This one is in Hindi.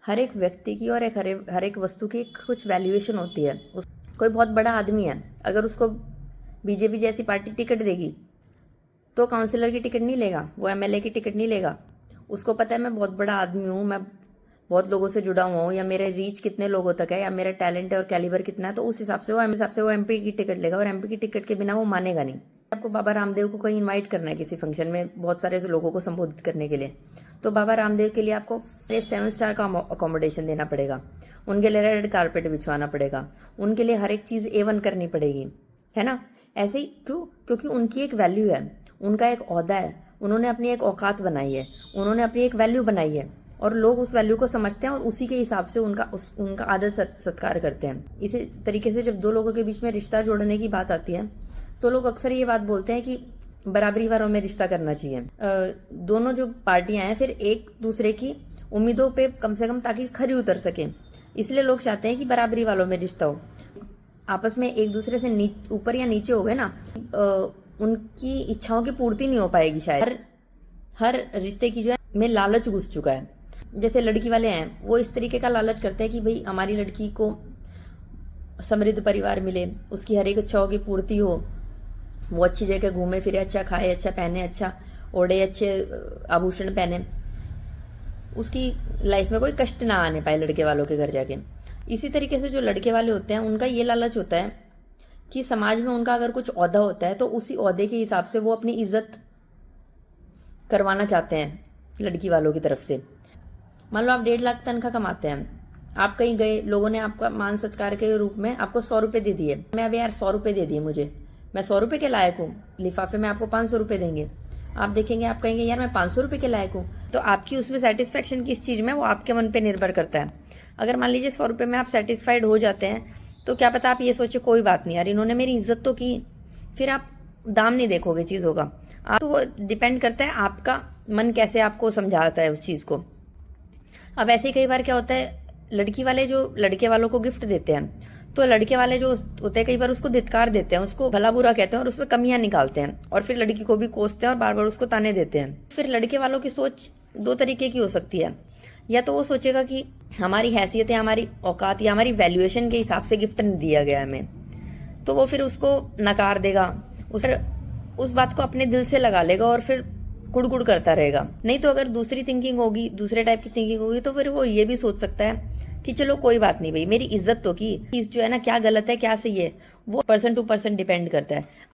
हर एक व्यक्ति की और हर एक वस्तु की एक कुछ वैल्यूएशन होती है। कोई बहुत बड़ा आदमी है, अगर उसको बीजेपी जैसी पार्टी टिकट देगी तो काउंसिलर की टिकट नहीं लेगा, वो एमएलए की टिकट नहीं लेगा। उसको पता है मैं बहुत बड़ा आदमी हूँ, मैं बहुत लोगों से जुड़ा हुआ हूँ, या मेरे रीच कितने लोगों तक है, या मेरा टैलेंट है और कैलिबर कितना है, तो उस हिसाब से वो एमपी की टिकट लेगा, और एमपी की टिकट के बिना वो मानेगा नहीं। आपको बाबा रामदेव को कहीं इनवाइट करना है किसी फंक्शन में बहुत सारे लोगों को संबोधित करने के लिए, तो बाबा रामदेव के लिए आपको 7 स्टार का अकोमोडेशन देना पड़ेगा, उनके लिए रेड कारपेट बिछवाना पड़ेगा, उनके लिए हर एक चीज़ A1 करनी पड़ेगी, है ना। ऐसे ही क्यों? क्योंकि उनकी एक वैल्यू है, उनका एक ओहदा है, उन्होंने अपनी एक औकात बनाई है, उन्होंने अपनी एक वैल्यू बनाई है, और लोग उस वैल्यू को समझते हैं और उसी के हिसाब से उनका आदर सत्कार करते हैं। इसी तरीके से जब दो लोगों के बीच में रिश्ता जोड़ने की बात आती है तो लोग अक्सर ये बात बोलते हैं कि बराबरी वालों में रिश्ता करना चाहिए। दोनों जो पार्टियां हैं फिर एक दूसरे की उम्मीदों पे कम से कम ताकि खरी उतर सके, इसलिए लोग चाहते हैं कि बराबरी वालों में रिश्ता हो। आपस में एक दूसरे से ऊपर या नीचे हो गए ना, उनकी इच्छाओं की पूर्ति नहीं हो पाएगी शायद। हर रिश्ते की जो है में लालच घुस चुका है। जैसे लड़की वाले हैं, वो इस तरीके का लालच करते हैं कि भाई हमारी लड़की को समृद्ध परिवार मिले, उसकी हर एक इच्छाओं की पूर्ति हो, वो अच्छी जगह घूमे फिरे, अच्छा खाए, अच्छा पहने, अच्छा ओढ़े, अच्छे आभूषण पहने, उसकी लाइफ में कोई कष्ट ना आने पाए लड़के वालों के घर जाके। इसी तरीके से जो लड़के वाले होते हैं उनका ये लालच होता है कि समाज में उनका अगर कुछ ओहदा होता है तो उसी ओहदे के हिसाब से वो अपनी इज्जत करवाना चाहते हैं लड़की वालों की तरफ से। मान लो आप 1.5 लाख तनख्वाह कमाते हैं, आप कहीं गए, लोगों ने आपका मान सत्कार के रूप में आपको 100 रुपये दे दिए, मैं अब यार 100 रुपये दे दिए मुझे, मैं 100 रुपये के लायक हूँ, लिफाफे में आपको 500 रुपये देंगे, आप देखेंगे, आप कहेंगे यार मैं 500 रुपये के लायक हूँ। तो आपकी उसमें सेटिस्फेक्शन किस चीज़ में, वो आपके मन पर निर्भर करता है। अगर मान लीजिए 100 रुपये में आप सेटिस्फाइड हो जाते हैं तो क्या पता आप ये सोचे कोई बात नहीं यार, इन्होंने मेरी इज्जत तो की, फिर आप दाम नहीं देखोगे चीज़ों का। तो वो डिपेंड करता है आपका मन कैसे आपको समझाता है उस चीज़ को। अब ऐसे ही कई बार क्या होता है, लड़की वाले जो लड़के वालों को गिफ्ट देते हैं तो लड़के वाले जो होते हैं कई बार उसको धिक्कार देते हैं, उसको भला बुरा कहते हैं और उसमें कमियां निकालते हैं, और फिर लड़की को भी कोसते हैं और बार बार उसको ताने देते हैं। फिर लड़के वालों की सोच 2 तरीके की हो सकती है, या तो वो सोचेगा कि हमारी हैसियत है, हमारी औकात या हमारी वैल्यूएशन के हिसाब से गिफ्ट नहीं दिया गया हमें, तो वो फिर उसको नकार देगा, उस बात को अपने दिल से लगा लेगा और फिर कुड़कुड़ करता रहेगा। नहीं तो अगर दूसरी थिंकिंग होगी, दूसरे टाइप की थिंकिंग होगी, तो फिर वो ये भी सोच सकता है कि चलो कोई बात नहीं भाई, मेरी इज्जत तो की, चीज जो है ना क्या गलत है क्या सही है वो पर्सन टू पर्सन डिपेंड करता है।